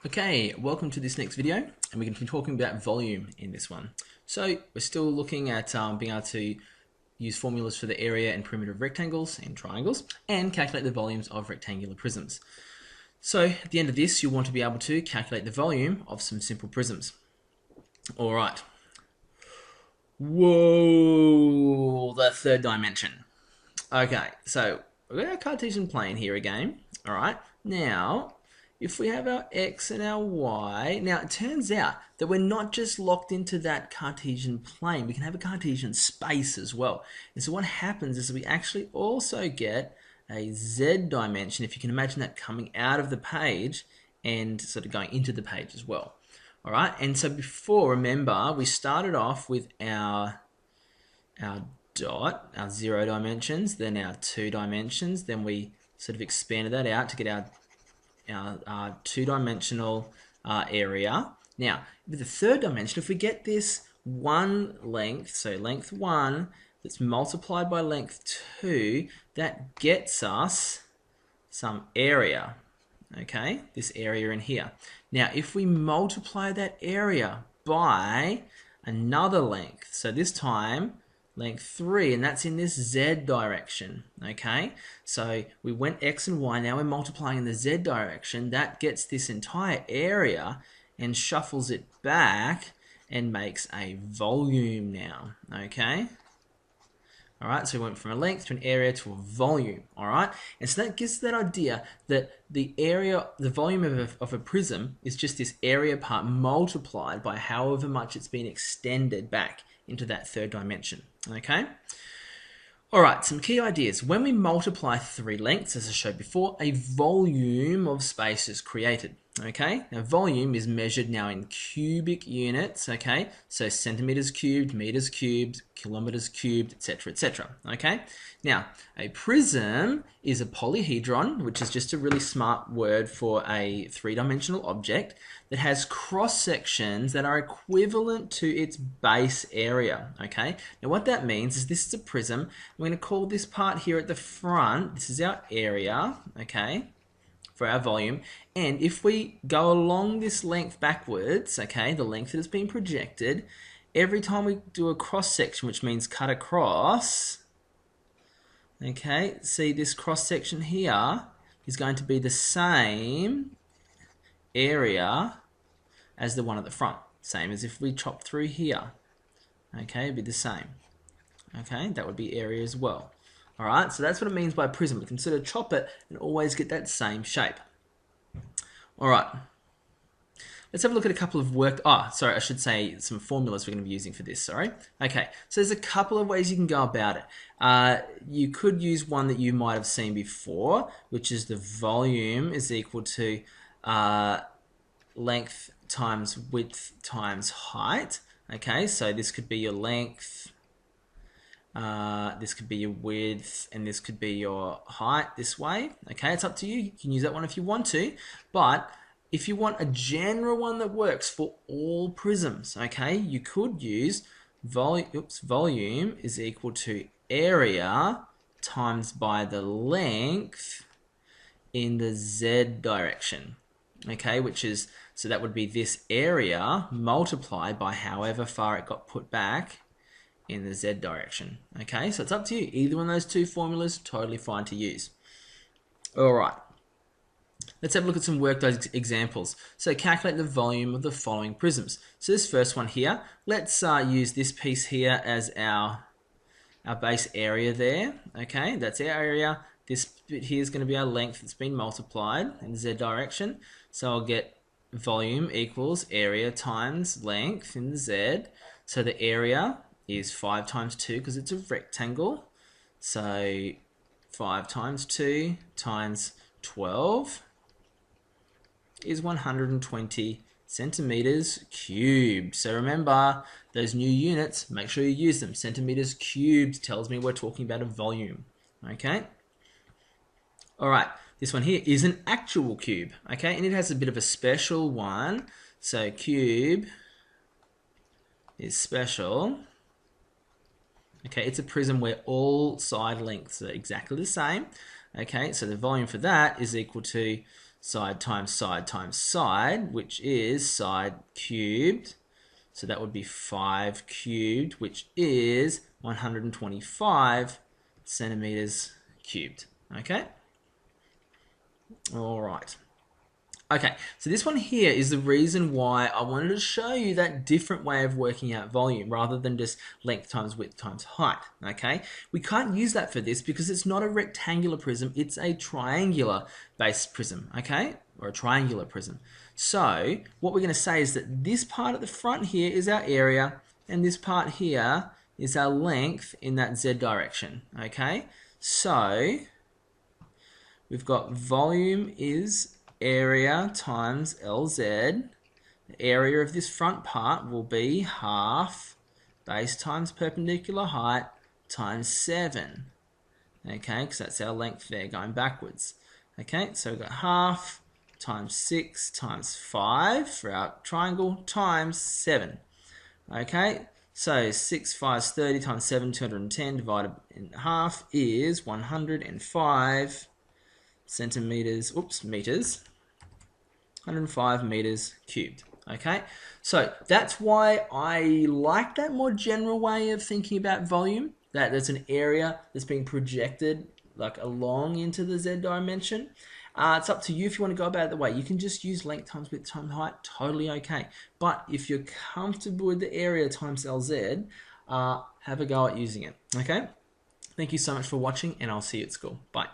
Okay, welcome to this next video, and we're going to be talking about volume in this one. So we're still looking at being able to use formulas for the area and perimeter of rectangles and triangles, and calculate the volumes of rectangular prisms. So at the end of this, you'll want to be able to calculate the volume of some simple prisms. All right. Whoa, the third dimension. Okay, so we've got our Cartesian plane here again. All right, now if we have our x and our y, now it turns out that we're not just locked into that Cartesian plane, we can have a Cartesian space as well. And so what happens is we actually also get a z dimension, if you can imagine that coming out of the page and sort of going into the page as well. All right, and so before, remember, we started off with our dot, our 0 dimensions, then our 2 dimensions, then we sort of expanded that out to get our two-dimensional area. Now, with the third dimension, if we get this one length, so length 1, that's multiplied by length 2, that gets us some area, okay? This area in here. Now, if we multiply that area by another length, so this time length 3, and that's in this z direction, okay? So we went x and y, now we're multiplying in the z direction. That gets this entire area and shuffles it back and makes a volume now, okay? All right, so we went from a length to an area to a volume, all right? And so that gives that idea that the area, the volume of a prism is just this area part multiplied by however much it's been extended back into that third dimension, okay? All right, some key ideas. When we multiply three lengths, as I showed before, a volume of space is created, okay? Now, volume is measured now in cubic units, okay? So centimeters cubed, meters cubed, kilometers cubed, etc., okay? Now, a prism is a polyhedron, which is just a really smart word for a three-dimensional object that has cross-sections that are equivalent to its base area, okay? Now, what that means is this is a prism. We're going to call this part here at the front, this is our area, okay, for our volume. And if we go along this length backwards, okay, the length that has been projected, every time we do a cross-section, which means cut across, okay, see this cross-section here is going to be the same area as the one at the front. Same as if we chop through here. Okay, it'd be the same. Okay, that would be area as well. All right, so that's what it means by prism. We can sort of chop it and always get that same shape. All right, let's have a look at a couple of I should say some formulas we're going to be using for this, sorry. Okay, so there's a couple of ways you can go about it. You could use one that you might have seen before, which is the volume is equal to length times width times height. Okay, so this could be your length, this could be your width, and this could be your height this way. Okay, it's up to you. You can use that one if you want to, but if you want a general one that works for all prisms, okay, you could use volume is equal to area times by the length in the z direction, okay, which is, so that would be this area multiplied by however far it got put back in the z direction, okay? So it's up to you. Either one of those two formulas, totally fine to use. All right. Let's have a look at some worked examples. So calculate the volume of the following prisms. So this first one here, let's use this piece here as our base area there, okay? That's our area. This bit here is going to be our length that's been multiplied in the z direction. So I'll get volume equals area times length in the z. So the area is 5 times 2 because it's a rectangle. So 5 times 2 times 12 is 120 centimeters cubed. So remember those new units, make sure you use them. Centimeters cubed tells me we're talking about a volume, okay? All right, this one here is an actual cube, okay? And it has a bit of a special one. So cube is special. Okay, it's a prism where all side lengths are exactly the same. Okay, so the volume for that is equal to side times side times side, which is side cubed. So that would be 5 cubed, which is 125 centimeters cubed. Okay? All right. Okay, so this one here is the reason why I wanted to show you that different way of working out volume rather than just length times width times height, okay? We can't use that for this because it's not a rectangular prism, it's a triangular based prism, okay? Or a triangular prism. So what we're going to say is that this part at the front here is our area and this part here is our length in that Z direction, okay? So we've got volume is area times LZ. The area of this front part will be half base times perpendicular height times 7. Okay, because that's our length there going backwards. Okay, so we've got half times 6 times 5 for our triangle times 7. Okay, so 6 5 is 30 times 7, 210 divided in half is 105 centimeters, meters, 105 meters cubed. Okay, so that's why I like that more general way of thinking about volume, that there's an area that's being projected like along into the Z dimension. It's up to you if you want to go about it the way. You can just use length times width times height, totally okay. But if you're comfortable with the area times LZ, have a go at using it. Okay, thank you so much for watching and I'll see you at school. Bye.